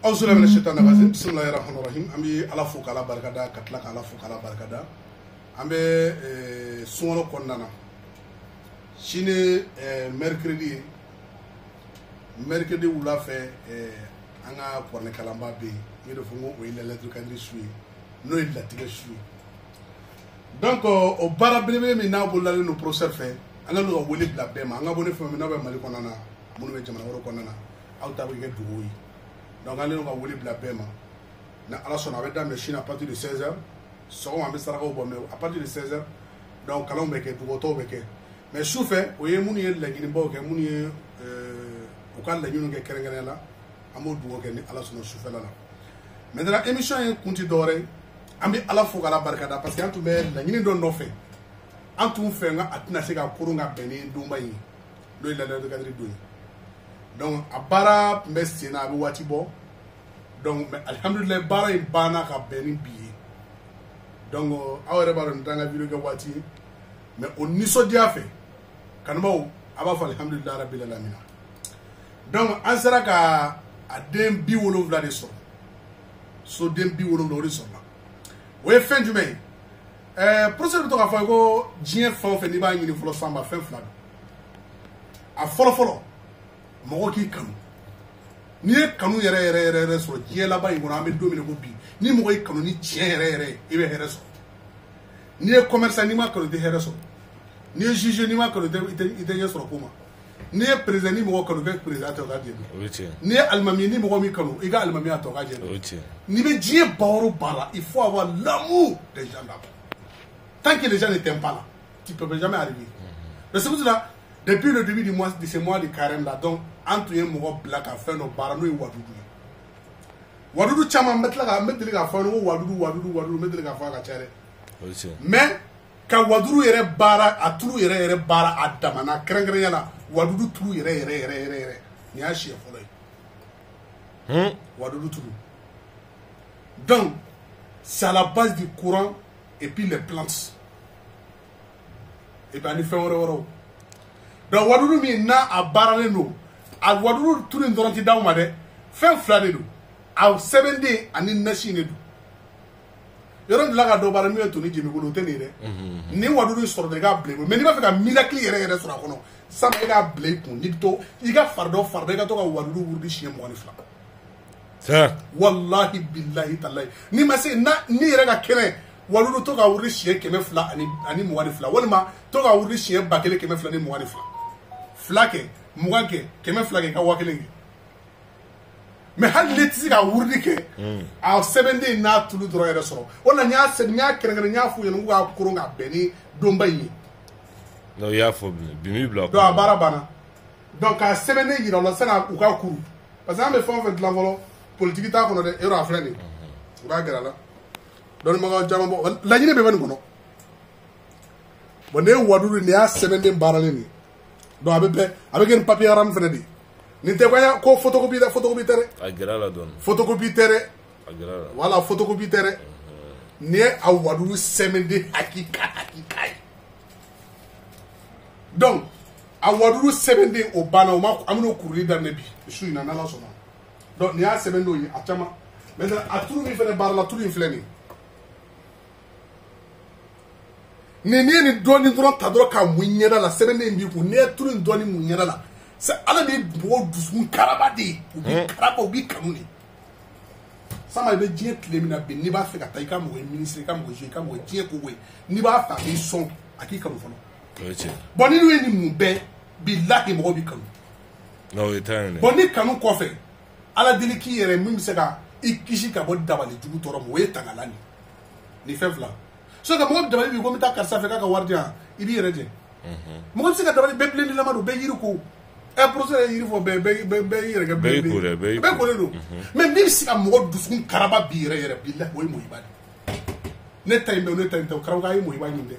awzula min ash-shaytanir rajim bismillahir rahmanir rahim ambi ala fuka ala barakada katla ala fuka ala barakada ambe suno konnana chine mercredi wula fe anga porne kalamba be yedo fungo o ile lettre kadri sui no il latige sui donc o barablebe mi na bolale no procès fait anga no woli bla be ma anga bone fe mi na be mali konnana munu be jamana woro konnana awta be ge duwi donc anga no woli bla be ma na ala sona be dame chine à partir de 16h so on be sarako bo me à partir de 16h donc kalon be ke dugoto be ke mais choufe o ye munu ye la gini bo ke munu ye o kan la nyunu ke kerengene la amo dugo ke ni ala sona choufe la maintenant émission est kunti dore ambi ala fo kala barkada parce que antu be la nyini don no fe antu fe nga atina se ka kurunga beni dumba yi do ila la kadri do donc abara mbestina abi wati bo donc alhamdulillah bara in bana ka beni bi donc awere baro ndanga video ke wati mais on niso dia fe kanmo aba fa alhamdulillah rabbil alamin donc ansara ka adem bi wolo vla de so dem bi wolo do so la we fin du mai procès to ka fa go jien fa fe ni ba nyini flo samba fin flag a folo mo ki kanu ni kanu yere so jien la ba yi ngona me domine go bi ni mo yi kanu ni jien yere e be here so ni commerçant ni ma kanu de here so ni juge ni ma kanu de ite so ko ma ni président ni mo kanu be président to ga dien ni almami ni mo mi kanu iga almami to ga dien ni be jien bawro bala il faut avoir l'amour des gens là. Tant que les gens ne t'aiment pas là, tu ne peux jamais arriver. Mais c'est pour cela, depuis le début du mois, de ce mois de carême là, donc, entre un mois black à faire nos barano et wadoudou. Wadoudou chama mettre la mettre les gars faire nos wadoudou mettre les gars faire la chère. Mais quand wadoudou ere bara a tout ere bara a damana krengren là, wadoudou tout ere ni a chien follow. Wadoudou tout. Donc, c'est à la base du courant et puis les plantes. Et bien, on fait un euro. Donc, wadoudou mi na a barale no. A wadoudou tout le monde dans ma de. Fin flade do. A 7 days ani nasi ne do. Yoron de la ga do bara mi to ni jemi ko tenire. Ni wadoudou sort de ga blé. Mais ni ba fait ka miracle yere sur akono. Ça me ga blé ko ni to. Iga fardo ga to ga wadoudou wurdi chien mo ni fla. Ça. Wallahi billahi tallahi. Ni ma se na ni yere ga kele. Wadoudou to ga wurdi chien keme fla ani mo ni fla. Walma to ga wurdi chien bakele keme fla ni mo ni fla. Flake muganke keme flake ka wakelenge. Mais hal letisi ga wurdi ke a 7 days na tulu dro yere so. Wala nya se nya kerengere nya fu yenu ga kurunga beni domba yi. No ya fo bimi block. Do abara bana. Donc a 7 days yi dans sana u ka kuru. Parce que on me fait de l'envolo politique ta kono de euro afrani. Ba gara la. Don ma ga jama bo la nyine be ban kono. Bonne wadudu ni a 7 days barale ni. Do avec un papier ram fenedi. Ni te kwanya ko photocopie tere. Agra la don. Photocopie tere. Agra. Voilà photocopie tere. Ni a wadudu 7 days hakika. Donc a wadudu 7 days o bana o ma amno kurri da nebi. Su ina na la sona. Donc ni a 7 days a chama. Maintenant a tout mi fene bar la tout mi fleni. Ni doni dron tadro ka munyera la 7 days bi ko ne tout doni munyera la. C'est ala bi bo dusun karabadi. Ubi karaba ubi kanuni. Sama be dien tlemina be ni ba fe ka taika mo ministre ka mo je ka mo dien ko we. Ni ba fa bi son akika mo fono. Bon ni we ni mu be billahi mo bi kanu. No eternally. Bon ni kanu ko fe. Ala dili ki yere mu se ka ikishi ka bo dabali jugu toro mo we tangalani. Ni fe vla. So ka mo dabali bi ko mi ta karsa fe ka wardia ibi yere je. Mo se ka dabali be plendi la madu be yiruko. Un procès il faut be mais même si am mo dusun karaba bi yere billahi way mo ibadi. Ne time karaba ay mo ibadi de.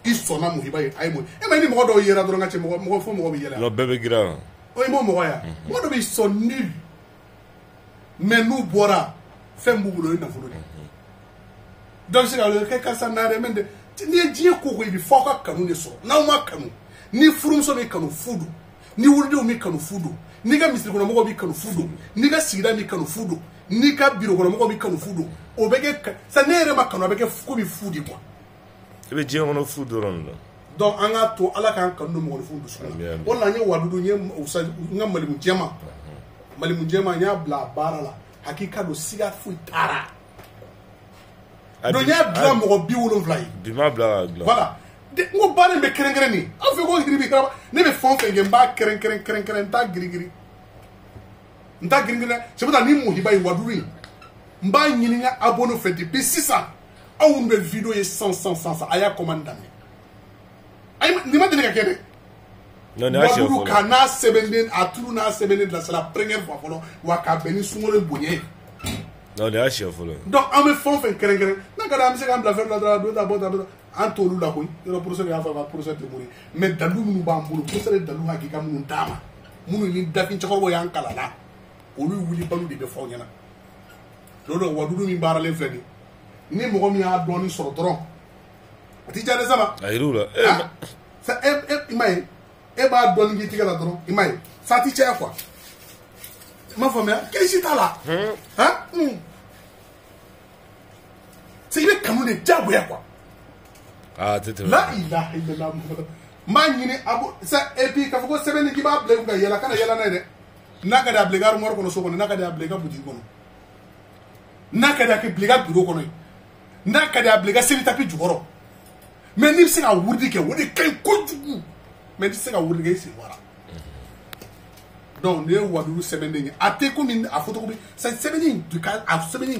Isona mo ibadi ay mo. E ma ni mo do yera do ngati mo fo mo bi yela. No bebe gra. O mo ya. Mo do bi so nul. Mais nous bora fembu bulo na fo do. Donc c'est le que ça na de mende. Ni die ko ko bi fo ka kanu ne so. Na ma kanu. Ni furum so be kanu fudu. Ni wurdi o mi kanu fudu n'i ka misiri kɔnɔ mɔgɔw b'i kanu fu don n'i ka sigida b'i kanu fu don n'i ka biro kɔnɔ mɔgɔw b'i kanu fu don o bɛ kɛ sa ne yɛrɛ ma kanu a bɛ kɛ komi fu de quoi. I bɛ diɲɛ kɔnɔ fu dɔrɔn de la. donc an k'a to ala k'an kanu don mɔgɔninfinw dusukun na o de la n ye wadudu n ye n ka malimu jɛma n y'a bila a baara la hakika don siga foyi taara donc n y'a dilan mɔgɔ 70 ye. bi ma bila ka dilan. voilà n ko baara in bɛ kɛrɛnkɛrɛn nin aw fɛ ko yiri bi kɛra ne bɛ fɛn o fɛn kɛ n b'a kɛrɛnkɛrɛn n t'a girigiri dɛ c'est pour ça ni Muhiba ye wadudu in n b'a ɲini n ka abonné fɛ depuis sisan aw minnu bɛ vidéo ye san a y'a commande daminɛ nin ma deli ka kɛ dɛ. wadudu k'a n'a sɛbɛnden a tulu n'a sɛbɛnden bila c'est la première fois fɔlɔ wa k'a bɛn ni sunkalo bonya ye. non nin y'a siɲɛ fɔlɔ ye. donc an bɛ fɛn o fɛn kɛrɛnkɛrɛn n'a ka di an bɛ se k'an bila fɛn dɔ la dɔrɔn bɔ an t'olu la koyi yɔrɔ professeur y'a fɔ ka professeur tɛ mori mais dalu minnu b'an bolo professeur ye dalu hakika minnu d'a ma minnu ni dafin cɛkɔrɔbaw y'an kalan la olu wuli balo de bɛ fɔ aw ɲɛna donc wadudu min baaralen filɛ nin ni mɔgɔ min y'a dɔɔni sɔrɔ dɔrɔn a ti diya dɛ sama. a yiriw la. i m'a ye e b'a dɔɔni k'i tigɛ la dɔrɔn i m'a ye sa ti caya quoi i m'a faamuya kirisi t'a la. c'est i bɛ kanu de diyagoya quoi. ah tɛ tɛmɛ. la ilaha illallah muhammad n b'a ɲini abo sa et puis k'a fɔ ko sɛbɛnni k'i b'a bila i kun ka yɛlɛ kana yɛlɛ n'a ye dɛ n'a ka di a bila i ka armoire kɔnɔ so kɔnɔ n'a ka di a bila i ka boutique kɔnɔ n'a ka di a bila i ka bureau kɔnɔ n'a ka di a bila i ka seli tapi jukɔrɔ mais n'i bɛ se ka wurudi kɛ o de ka ɲi kojugu mais n'i tɛ se ka wurudi kɛ i sen bɔra donc nin ye wadudu sɛbɛnden ye a tɛ komi a photocopie sa sɛbɛnni a sɛbɛnni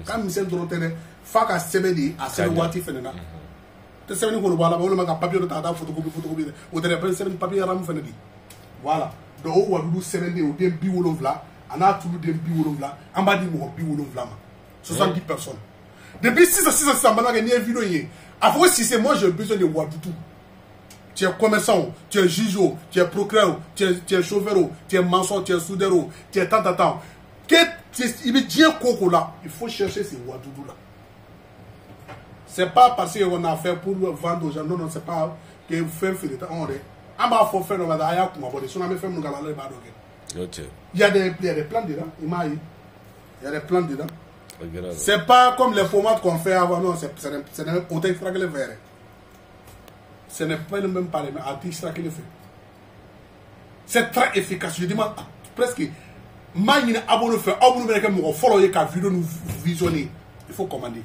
ka misɛn dɔrɔn tɛ dɛ f'a ka sɛbɛn de a sɛbɛn waati fɛnɛ na tɛ sɛbɛnni kɔni bɔ a la walima ka papier dɔ ta ka taa photocopie o tɛ dɛ sɛbɛnni papier aramu fɛnɛ de voilà donc o wadudu sɛbɛnden o den 70 a n'a tulu den 70 an b'a di mɔgɔ 70 ma 70 personnes depuis sisan n balimakɛ n'i ye vidéo in ye a fɔ ko Cissé moi j'ai besoin de wadudu tu es commerçant, tu es juge, tu es procureur, tu es chauffeur, tu es maçon, tu es soudeur, tu es tant. Il veut dire coco là, il faut chercher ces wadoudou là. C'est pas parce qu'on a fait pour vendre aux gens, non, c'est pas que vous faites de temps. On va faire le badaya pour m'aborder. Si on a fait le galère, il y a des plans dedans, il y a des plans dedans. C'est pas comme les formats qu'on fait avant, non, c'est un contexte fragile vert. Ce n'est pas le même parler, mais artiste qui le fait. C'est très efficace. Je demande presque. Maïne abonné fait, abonné avec mon follow et qu'à vidéo nous visionner. Il faut commander.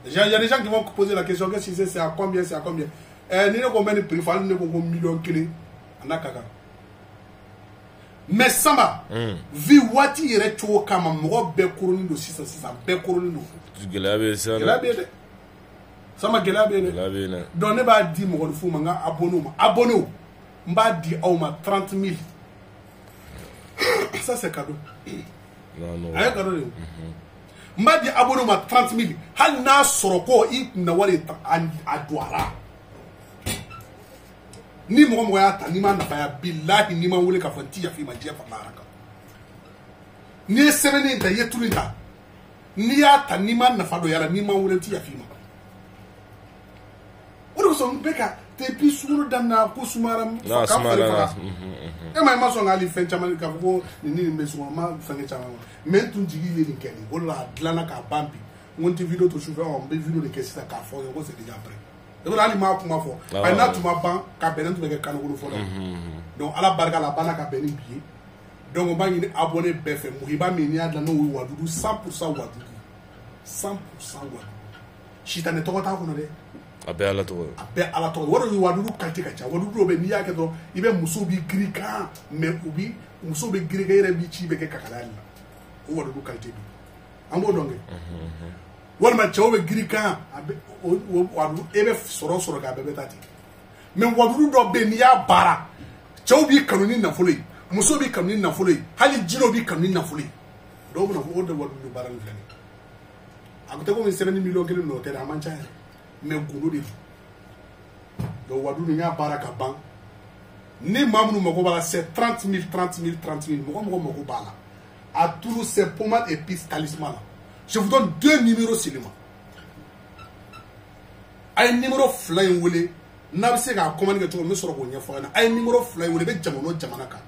Il y a des gens qui vont poser la question que si c'est à combien, c'est à combien. Ni ne combien de prix, il faut un million clés. Mais ça va. Vi wati yere cho kama mwa be koroni do 600 be koroni do. Gelabe ça. Gelabe. Sama gelabe ne. Donc ne ba di mo fu nga abonné mba di au ma 30 000. Ça c'est cadeau. Non. Ay cadeau. Mba di abonné ma 30 000. Hal na soroko I na wale adwara. Ni mo ya ta ni ma na ya billahi ni ma wole ka fanti ya fi ma dia fa maraka. Ni sebene da yetulinda. Ni ya ta ni ma na fa do yala ni ma wole ti ya fi ma. Uru so mbeka te pi suru danna ko sumara na sumara e ma ma so ngali fen chama ka ko ni me so ma fenge chama men tun jigi le ni keni wala dlana ka bambi wonti video to chauffeur on be video de kesita ka fo ko c'est déjà prêt e wala ali ma kuma fo ay na tuma ban ka benen to be kan wolo fo donc ala barka la bana ka benen biye donc ba ni abonné befe Muhiba mi ni adla no wadudu 100% wadudu 100% wadudu shita ne to ta ko no de abe ala to waro ni wadudu kalti kacha wadudu be ni yake to ibe muso bi grika me ubi muso be grika yere bi chi be ke kakalala o wadudu kalti bi ambo donge wala ma chawo be grika abe wadudu ebe soro ga be betati me wadudu do be ni ya bara chawo bi kanuni na fuloi muso bi kanuni na fuloi hali jino bi kanuni na fuloi do mo na o de wadudu bara ni flani akute ko mi 7 million kele no tere amancha mais golo de donc wadudu nya baraka ban ni mamnu mako bala c'est 30 000 moko bala à tous ces pommades et épices talisman là je vous donne 2 numéros seulement ay numéro fly wole na bi se ka commande ko me soro ko nya fo na ay numéro fly wole be jamono jamana ka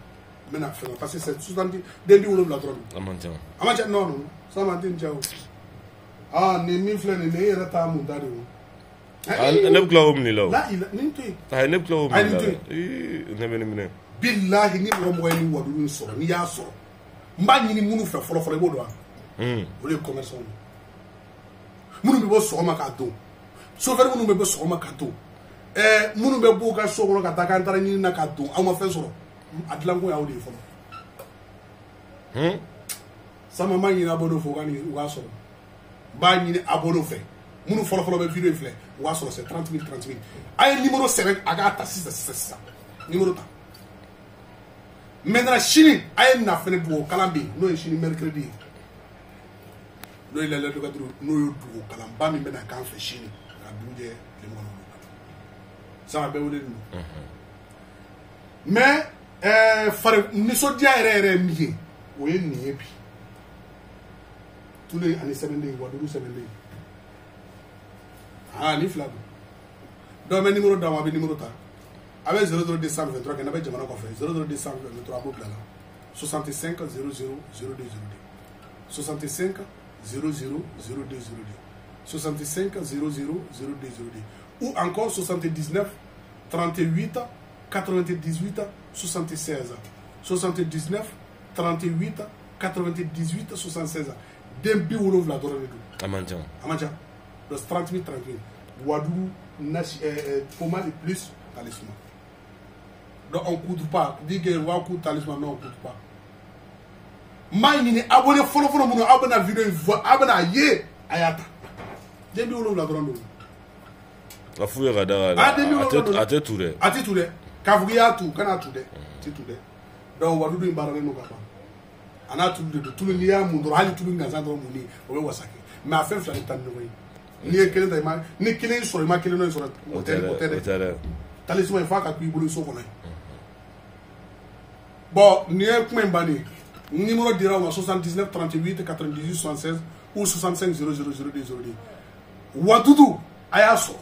Maintenant, parce que c'est 70 début ou la drogue. Amantian. Amantian, non, ça m'a dit, ah, ni mifle ni ne rata mu dare wo. Ne kula hom ni law. La ila ni te. Ay ne kula hom ni law. Ne bene mine. Billahi ni mo mo ni wadu ni so ni ya so. Mba ni munu fe folo folo bo do. O le commerçant. Munu be bo so ma ka do. So fer munu be bo so ma ka do. Munu be bo ka so ko ka ta kan tara ni na ka do. Aw ma fe so. Adlango ya o de folo. Sama ma ni na bodo fo kan ni wa so. Ba ni abono fait munu folo folo be vidéo flé wa so c'est 30 000 ay numéro 7 aga ta 6 numéro ta maintenant chini ay na fene do kalambi no e chini mercredi no ile le do kadru no yo do kalamba mi bena kan fe chini ka duje le mo ça be wole no mais fare ni so dia ere mi o ye ni ebi tous les années 7 days, Waduru 7 days. Ah, ni flago. Donc, mes numéros dans ma numéro ta. Avec 00223, qui n'a pas de jamana qu'on fait. 00223, boucle là. 65 00 0202. 65 00 0202. 65 00 0202. Ou encore 79 38 98 76. 79 38 98 76. Dembi wolof la doro do Amantian donc 30 000 Wadou nashi pomade plus talisman donc on coûte pas dit que wa coûte talisman non on coûte pas may ni abonné folo mu abona vidéo abona ye ayata dembi wolof la doro do la fouille radara ate touré kavuya tu kana tude ti tude donc Wadou do imbarale no kapa ana tulu de tulu ni ya mundoro hali tulu ngaza do muni o be wasake mais affaire fla tan no ni e kele ma ni kele so ma kele no so hotel talisman fa ka ku ibulu so kono bon ni e kuma mbani numéro dira 79 38 98 76 ou 65 00 0202 Wadudu ayaso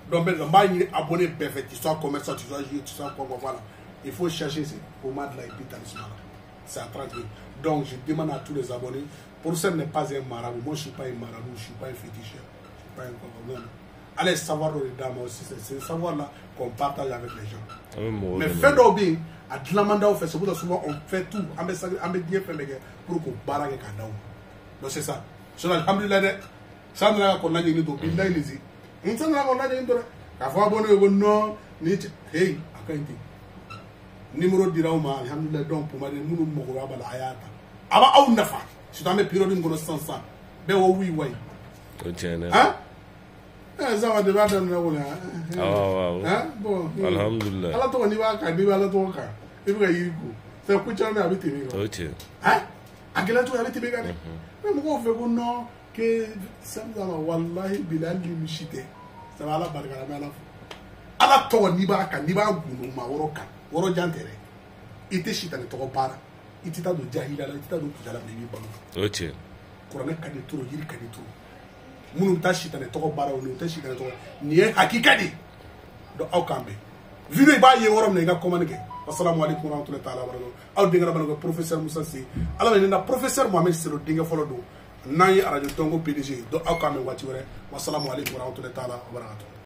donc ben ba ni abonné perfect histoire commerçant tu dois jouer tu sais quoi voilà il faut chercher ces pomades là et puis talisman. C'est à 30 000. Donc, je demande à tous les abonnés, pour ça, n'est pas un marabout. Moi, je ne suis pas un marabout, je ne suis pas un féticheur, je ne suis pas un copain. Allez savoir dans les dames aussi, c'est savoir-là qu'on partage avec les gens. Mais fait d'obé, à de la mandat, on fait souvent, on fait tout, on met bien fait pour qu'on barre avec un daou. Donc, c'est ça. Sur alhamdulillah, ça ne l'a qu'on a dit, donc, il a dit, il s'en a qu'on a dit, la fois abonné, non, ni, hey, à quand numéro dira ma alhamdulillah donc pour ma munu mo ko bala ayata aba aw nafa si tamé période ngono sansa be wo wi way o tiene hein ça va de ba dan na wala hein bon alhamdulillah ala to ni ba ka ni ba ala to ka e bi ga yiku c'est ku chama abiti mi o tiene hein agela to abiti mi ga ne mo ko fe ko no que samza wallahi bilal li mishite ça va la barka la ala to ni ba ka ni ba gunu ma woro ka woro jantere ite shita ne to para ite ta do jahila la ite ta do kujala ne balo ok kurana kadi turo yiri kadi turo munu ta shita ne to bara wonu ta shita ne to ni hakika di do awkambe video ba ye worom ne ga communiquer assalamu alaikum warahmatullahi ta'ala wabarakatuh aw dinga bana ko professeur Moussa Sy ala ne na professeur Mohamed Selo dinga folo do nayi radio tongo PDG do awkambe wati wore wassalamu alaikum warahmatullahi ta'ala wabarakatuh